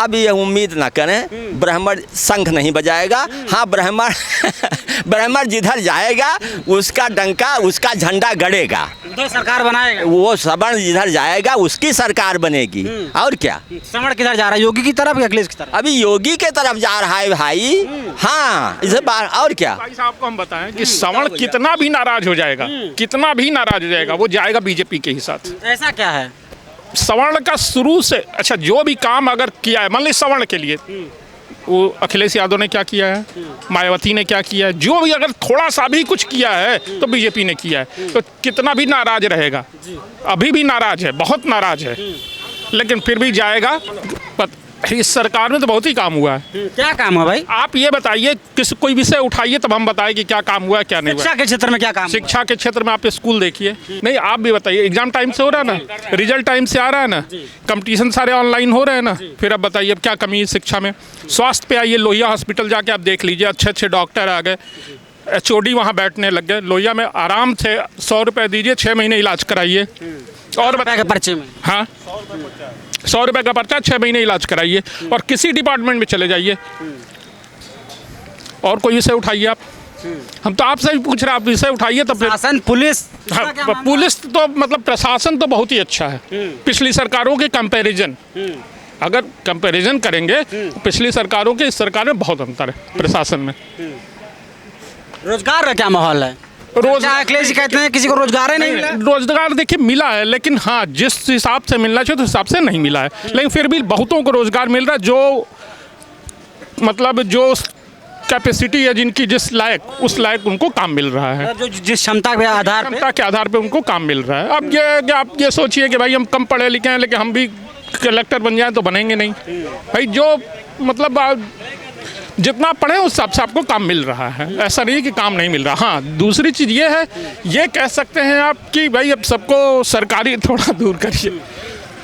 आप ये उम्मीद ना करें ब्राह्मण शंख नहीं बजाएगा। हाँ, ब्राह्मण ब्राह्मण जिधर जाएगा उसका डंका, उसका झंडा गड़ेगा, तो सरकार बनाएगा। वो सवर्ण जिधर जाएगा उसकी सरकार बनेगी। और क्या? श्रवण किधर जा रहा है, योगी की तरफ या अखिलेश की तरफ? अभी योगी के तरफ जा रहा है भाई। हाँ, इसे बार और क्या? भाई साहब को हम बताएं कि श्रवण कितना भी नाराज हो जाएगा, कितना भी नाराज हो जाएगा, वो जाएगा बीजेपी के ही साथ। ऐसा क्या है? श्रवण का शुरू से अच्छा जो भी काम अगर किया है, मान लीजिए श्रवण के लिए वो अखिलेश यादव ने क्या किया है, मायावती ने क्या किया है, जो भी अगर थोड़ा सा भी कुछ किया है तो बीजेपी ने किया है, तो कितना भी नाराज रहेगा। अभी भी नाराज है, बहुत नाराज है, लेकिन फिर भी जाएगा। इस सरकार में तो बहुत ही काम हुआ है। क्या काम हुआ भाई? आप ये बताइए, कोई विषय उठाइए तब हम बताएं कि क्या काम हुआ है क्या नहीं हुआ। शिक्षा के क्षेत्र में क्या काम? शिक्षा के क्षेत्र में आप स्कूल देखिए। नहीं, आप भी बताइए, एग्जाम टाइम से हो रहा है ना, रिजल्ट टाइम से आ रहा है ना, कंपटीशन सारे ऑनलाइन हो रहे हैं ना, फिर अब बताइए अब क्या कमी है शिक्षा में। स्वास्थ्य पे आइए, लोहिया हॉस्पिटल जाके आप देख लीजिए, अच्छे अच्छे डॉक्टर आ गए, HOD वहाँ बैठने लग गए। लोहिया में आराम से 100 रुपये दीजिए, 6 महीने इलाज कराइए। और बताया पर्चे में, हाँ, 100 रुपये का पर्चा, 6 महीने इलाज कराइए। और किसी डिपार्टमेंट में चले जाइए और कोई विषय उठाइए आप। हम तो आपसे भी पूछ रहे हैं, आप विषय उठाइए तो फिर। शासन, पुलिस, हाँ, पुलिस तो मतलब प्रशासन तो बहुत ही अच्छा है पिछली सरकारों के कंपैरिजन। अगर कंपैरिजन करेंगे तो पिछली सरकारों के इस सरकार में बहुत अंतर है प्रशासन में। रोजगार का क्या माहौल है? अखिलेश जी कहते हैं किसी को रोजगार ही नहीं मिला। रोजगार देखिए मिला है, लेकिन हाँ जिस हिसाब से मिलना चाहिए उस हिसाब से नहीं मिला है, लेकिन फिर भी बहुतों को रोजगार मिल रहा है। जो मतलब जो कैपेसिटी है जिनकी, जिस लायक, उस लायक उनको काम मिल रहा है, जो जिस क्षमता के आधार पे उनको काम मिल रहा है। अब ये आप ये सोचिए कि भाई हम कम पढ़े लिखे हैं लेकिन हम भी कलेक्टर बन जाएं तो बनेंगे नहीं भाई। जो मतलब जितना पढ़े उस हिसाब से आपको काम मिल रहा है, ऐसा नहीं कि काम नहीं मिल रहा। हाँ, दूसरी चीज़ ये है, ये कह सकते हैं आप कि भाई अब सबको सरकारी थोड़ा दूर करिए,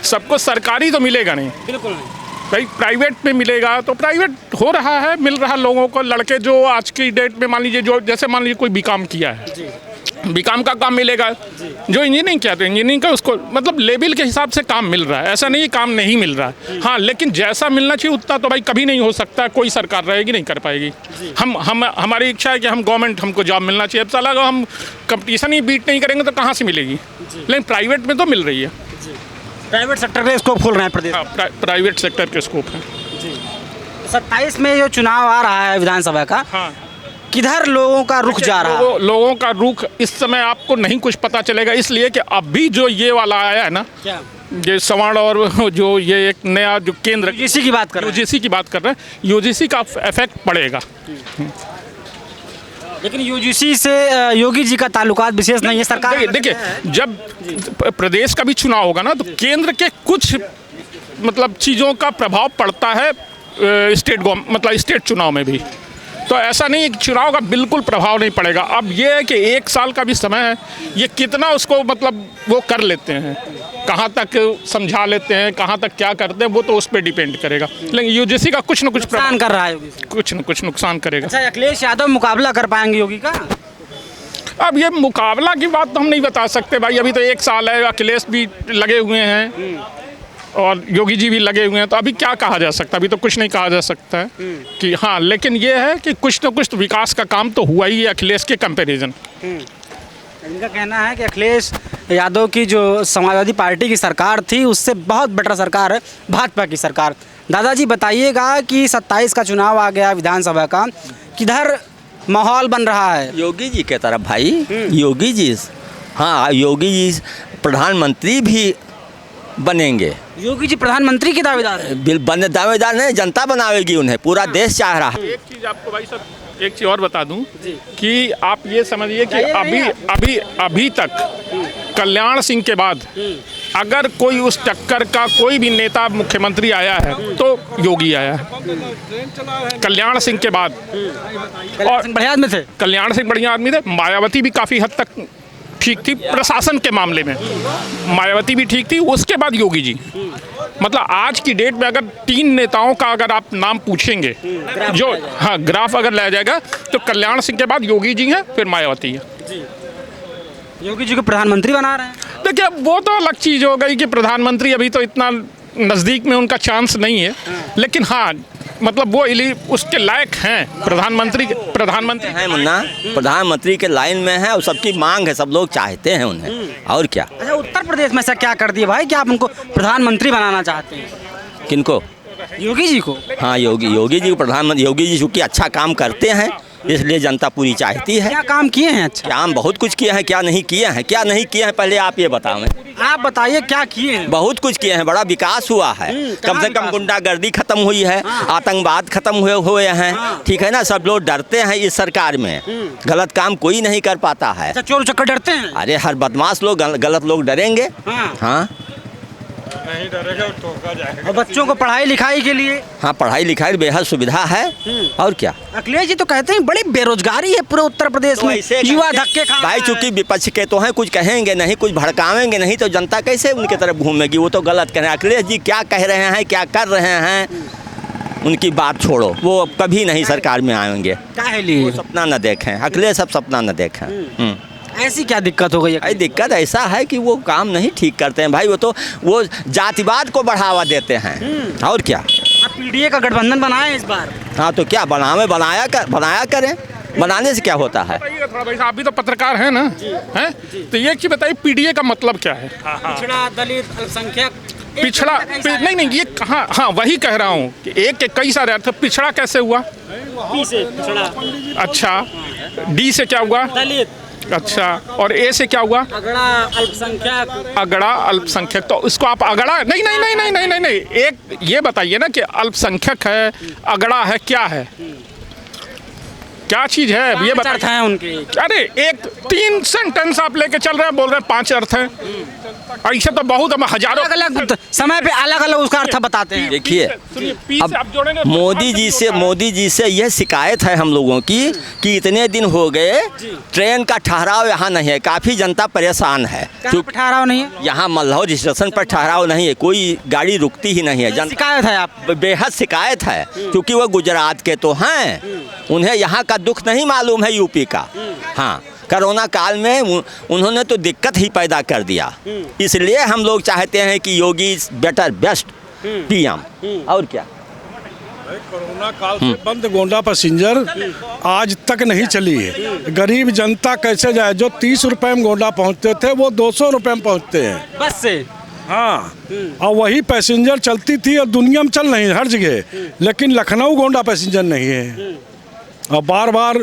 सबको सरकारी तो मिलेगा नहीं, बिल्कुल नहीं भाई प्राइवेट में मिलेगा। तो प्राइवेट हो रहा है, मिल रहा है लोगों को। लड़के जो आज की डेट में मान लीजिए, जो जैसे मान लीजिए कोई बीकॉम किया है, बीकॉम का काम मिलेगा। जो इंजीनियरिंग किया तो इंजीनियरिंग का उसको मतलब लेवल के हिसाब से काम मिल रहा है, ऐसा नहीं काम नहीं मिल रहा है। हाँ, लेकिन जैसा मिलना चाहिए उतना तो भाई कभी नहीं हो सकता, कोई सरकार रहेगी नहीं कर पाएगी। हम हमारी इच्छा है कि हम गवर्नमेंट, हमको जॉब मिलना चाहिए। अब साला अगर हम कंपटीशन ही बीट नहीं करेंगे तो कहाँ से मिलेगी, लेकिन प्राइवेट में तो मिल रही है। प्राइवेट सेक्टर के स्कोप खुल रहे हैं प्रदेश। हाँ, प्राइवेट सेक्टर के स्कोप है। 27 में जो चुनाव आ रहा है विधानसभा का, हाँ, किधर लोगों का रुख जा रहा है? लोगों का रुख इस समय आपको नहीं कुछ पता चलेगा, इसलिए कि अभी जो ये वाला आया है ना, क्या? ये सवर्ण और जो ये एक नया जो केंद्र यूजीसी की बात कर रहे हैं, यूजीसी की बात कर रहे हैं, यूजीसी का इफेक्ट पड़ेगा। लेकिन यूजीसी से योगी जी का ताल्लुकात विशेष नहीं है। सरकार देखिए जब प्रदेश का भी चुनाव होगा ना, तो केंद्र के कुछ मतलब चीज़ों का प्रभाव पड़ता है स्टेट चुनाव में भी। तो ऐसा नहीं है कि चुनाव का बिल्कुल प्रभाव नहीं पड़ेगा। अब ये है कि 1 साल का भी समय है, ये कितना उसको मतलब वो कर लेते हैं, कहाँ तक समझा लेते हैं, कहाँ तक क्या करते हैं, वो तो उस पर डिपेंड करेगा। लेकिन यूजीसी का कुछ न कुछ नुकसान कर रहा है, कुछ न कुछ नुकसान करेगा। अच्छा, अखिलेश यादव मुकाबला कर पाएंगे योगी का? अब ये मुकाबला की बात तो हम नहीं बता सकते भाई, अभी तो 1 साल है, अखिलेश भी लगे हुए हैं और योगी जी भी लगे हुए हैं, तो अभी क्या कहा जा सकता है, अभी तो कुछ नहीं कहा जा सकता है कि हाँ। लेकिन ये है कि कुछ न कुछ तो विकास का काम तो हुआ ही है अखिलेश के कंपैरिजन। इनका कहना है कि अखिलेश यादव की जो समाजवादी पार्टी की सरकार थी उससे बहुत बेटर सरकार है भाजपा की सरकार। दादाजी बताइएगा कि 27 का चुनाव आ गया विधानसभा का, किधर माहौल बन रहा है? योगी जी के तरफ भाई, योगी जी, हाँ योगी जी प्रधानमंत्री भी बनेंगे। योगी जी प्रधानमंत्री के दावेदार हैं? दावेदार नहीं, जनता बनावेगी उन्हें, पूरा देश चाह रहा है। एक चीज़ आपको भाई साहब, एक चीज़ और बता दूं कि आप ये समझिए कि अभी तक कल्याण सिंह के बाद अगर कोई उस टक्कर का कोई भी नेता मुख्यमंत्री आया है तो योगी आया है कल्याण सिंह के बाद। और बढ़िया आदमी थे, कल्याण सिंह बढ़िया आदमी थे। मायावती भी काफ़ी हद तक ठीक थी प्रशासन के मामले में, मायावती भी ठीक थी। उसके बाद योगी जी, मतलब आज की डेट में अगर 3 नेताओं का अगर आप नाम पूछेंगे, जो हाँ ग्राफ अगर लाया जाएगा तो कल्याण सिंह के बाद योगी जी हैं, फिर मायावती है। योगी जी को प्रधानमंत्री बना रहे हैं। देखिए वो तो अलग चीज़ हो गई कि प्रधानमंत्री, अभी तो इतना नज़दीक में उनका चांस नहीं है, लेकिन हाँ मतलब वो उसके लायक हैं। प्रधानमंत्री है मुन्ना, प्रधानमंत्री के लाइन में है और सबकी मांग है, सब लोग चाहते हैं उन्हें, और क्या। अच्छा, उत्तर प्रदेश में ऐसा क्या कर दिया भाई कि आप उनको प्रधानमंत्री बनाना चाहते हैं? किनको? योगी जी को। हाँ, योगी जी प्रधानमंत्री, योगी जी चूँकि अच्छा काम करते हैं इसलिए जनता पूरी चाहती है। क्या काम किए हैं? अच्छा, काम बहुत कुछ किए हैं, क्या नहीं किए हैं, क्या नहीं किए हैं पहले आप ये बताओ। आप बताइए क्या किए हैं? बहुत कुछ किए हैं, बड़ा विकास हुआ है। कम से कम गुंडागर्दी खत्म हुई है, आतंकवाद खत्म हुए हैं, ठीक है ना। सब लोग डरते हैं इस सरकार में, गलत काम कोई नहीं कर पाता है। अच्छा, चोर चक्कर डरते हैं? अरे हर बदमाश लोग, गलत लोग डरेंगे। हाँ, नहीं डरेगा तो ठोका जाएगा। और बच्चों को पढ़ाई लिखाई के लिए? हाँ, पढ़ाई लिखाई बेहद सुविधा है, और क्या। अखिलेश जी तो कहते हैं बड़ी बेरोजगारी है पूरे उत्तर प्रदेश तो में, ऐसे युवा धक्के खा भाई, चूंकि विपक्ष के तो हैं, कुछ कहेंगे नहीं, कुछ भड़कावेंगे नहीं, तो जनता कैसे उनके तरफ घूमेगी। वो तो गलत कह रहे हैं। अखिलेश जी क्या कह रहे हैं, क्या कर रहे हैं, उनकी बात छोड़ो, वो कभी नहीं सरकार में आएंगे। काहे लिए? सपना न देखें, अखिलेश सब सपना न देखें। ऐसी क्या दिक्कत हो गई है? भाई दिक्कत ऐसा है कि वो काम नहीं ठीक करते हैं भाई, वो जातिवाद को बढ़ावा देते हैं, और क्या। आप पीडीए का गठबंधन बनाए इस बार? हाँ, तो क्या बनाया करें, बनाने से क्या होता है। बताइए थोड़ा भाई, आप भी तो पत्रकार हैं ना, हैं? तो ये चीज़ बताइए, पीडीए का मतलब क्या है? पिछड़ा, दलित, अल्पसंख्यक, पिछड़ा नहीं ये कहाँ, हाँ वही कह रहा हूँ कि एक के कई सारे अर्थ। पिछड़ा कैसे हुआ? पी से पिछड़ा। अच्छा, डी से क्या हुआ? दलित। अच्छा, और ए से क्या हुआ? अगड़ा, अल्पसंख्यक। अगड़ा, अल्पसंख्यक। तो इसको आप अगड़ा नहीं, एक ये बताइए ना कि अल्पसंख्यक है, अगड़ा है, क्या है, क्या चीज है ये अर्थ हैं उनके? अरे एक 3 सेंटेंस आप लेके चल रहे हैं, बोल रहे हैं 5 अर्थ हैं। ऐसे तो बहुत, हम हजारों अलग समय पे अलग अलग उसका अर्थ बताते हैं। देखिए, अब आप जोड़ेंगे तो मोदी जी से यह शिकायत है हम लोगों की कि इतने दिन हो गए ट्रेन का ठहराव यहाँ नहीं है, काफ़ी जनता परेशान है। कहाँ पे ठहराव नहीं है? यहाँ मल्हौर स्टेशन पर ठहराव नहीं है, कोई गाड़ी रुकती ही नहीं है। शिकायत है आप? बेहद शिकायत है, क्योंकि वो गुजरात के तो हैं, उन्हें यहाँ का दुख नहीं मालूम है, यूपी का। हाँ, कोरोना काल में उन्होंने तो दिक्कत ही पैदा कर दिया, इसलिए हम लोग चाहते हैं कि योगी बेटर बेस्ट पीएम, और क्या। कोरोना काल से बंद गोंडा पैसेंजर आज तक नहीं चली है। गरीब जनता कैसे जाए? जो 30 रुपए में गोंडा पहुंचते थे वो 200 रुपए में पहुंचते हैं बस से। हाँ, और वही पैसेंजर चलती थी और दुनिया में चल रही है हर जगह, लेकिन लखनऊ गोंडा पैसेंजर नहीं है। और बार बार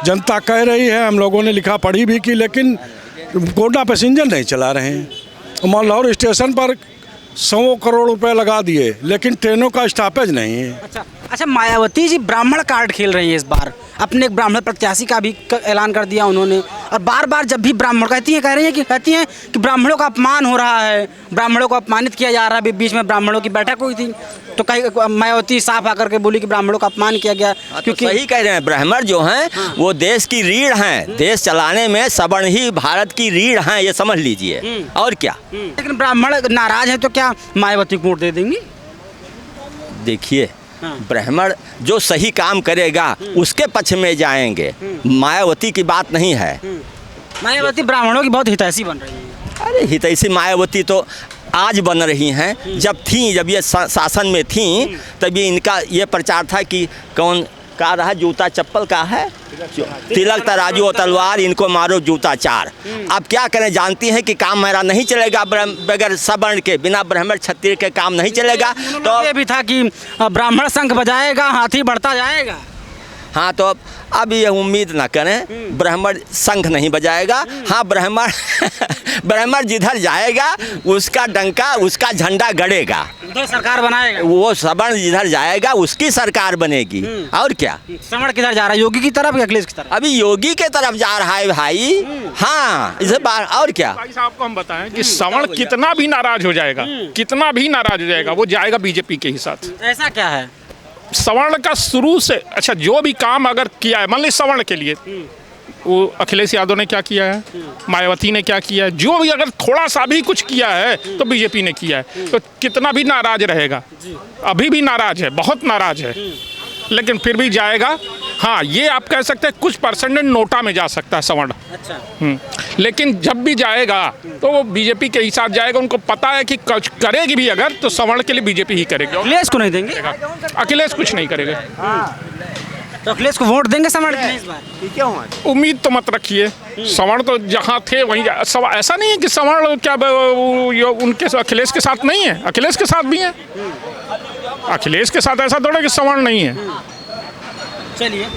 जनता कह रही है, हम लोगों ने लिखा पढ़ी भी की, लेकिन गोंडा पैसेंजर नहीं चला रहे हैं। मल्हौर स्टेशन पर 100 करोड़ रुपए लगा दिए, लेकिन ट्रेनों का स्टॉपेज नहीं है। अच्छा, मायावती जी ब्राह्मण कार्ड खेल रही है इस बार, अपने एक ब्राह्मण प्रत्याशी का भी ऐलान कर दिया उन्होंने। और बार बार जब भी ब्राह्मण कहती हैं कि ब्राह्मणों का अपमान हो रहा है, ब्राह्मणों को अपमानित किया जा रहा है। बीच में ब्राह्मणों की बैठक हुई थी तो कहीं मायावती साफ आकर के बोली कि ब्राह्मणों का अपमान किया गया, क्योंकि सही कह रहे हैं। ब्राह्मण जो हैं वो देश की रीढ़ हैं, देश चलाने में सवर्ण ही भारत की रीढ़ हैं, ये समझ लीजिए, और क्या। लेकिन ब्राह्मण नाराज है तो क्या मायावती को वोट दे देंगी? देखिए, ब्राह्मण जो सही काम करेगा उसके पक्ष में जाएंगे, मायावती की बात नहीं है। मायावती ब्राह्मणों की बहुत हितैषी बन रही है। अरे हितैषी मायावती तो आज बन रही हैं, जब ये शासन में थी तभी इनका ये प्रचार था कि कौन का रहा, जूता चप्पल का है, तिलक तराजू और तलवार, इनको मारो जूता चार। अब क्या करें, जानती हैं कि काम मेरा नहीं चलेगा बगैर सवर्ण के, बिना ब्राह्मण क्षत्रिय के काम नहीं चलेगा। तो ये भी था कि ब्राह्मण शंख बजाएगा हाथी बढ़ता जाएगा। हाँ, तो अब ये उम्मीद ना करें, ब्राह्मण शंख नहीं बजाएगा। हाँ, ब्राह्मण जिधर जाएगा उसका डंका, उसका झंडा गड़ेगा, तो सरकार बनाएगा। वो सवर्ण जिधर जाएगा उसकी सरकार बनेगी, और क्या। सवर्ण किधर जा रहा है, योगी की तरफ या अखिलेश की तरफ? अभी योगी के तरफ जा रहा है भाई। हाँ, इसे बार, और क्या। भाई साहब को हम बताएं कि सवर्ण कितना भी नाराज हो जाएगा, वो जाएगा बीजेपी के ही साथ। ऐसा क्या है? सवर्ण का शुरू से, अच्छा जो भी काम अगर किया है, मान लीजिए सवर्ण के लिए वो अखिलेश यादव ने क्या किया है, मायावती ने क्या किया है, जो भी अगर थोड़ा सा भी कुछ किया है तो बीजेपी ने किया है, तो कितना भी नाराज रहेगा। अभी भी नाराज है, बहुत नाराज है, लेकिन फिर भी जाएगा हाँ, ये आप कह सकते हैं कुछ परसेंटेज नोटा में जा सकता है सवर्ण। अच्छा। लेकिन जब भी जाएगा तो वो बीजेपी के ही साथ जाएगा। उनको पता है कि कुछ करेगी भी अगर तो सवर्ण के लिए बीजेपी ही करेगी। अखिलेश को नहीं देंगे? अखिलेश कुछ नहीं करेगा। तो अखिलेश को वोट देंगे सवर्ण की नहीं इस बार? उम्मीद तो मत रखिए। सवर्ण तो जहाँ थे वहीं ऐसा नहीं है कि सवर्ण क्या उनके अखिलेश के साथ नहीं है, अखिलेश के साथ भी है। अखिलेश के साथ ऐसा थोड़ा कि सवर्ण नहीं है। चलिए।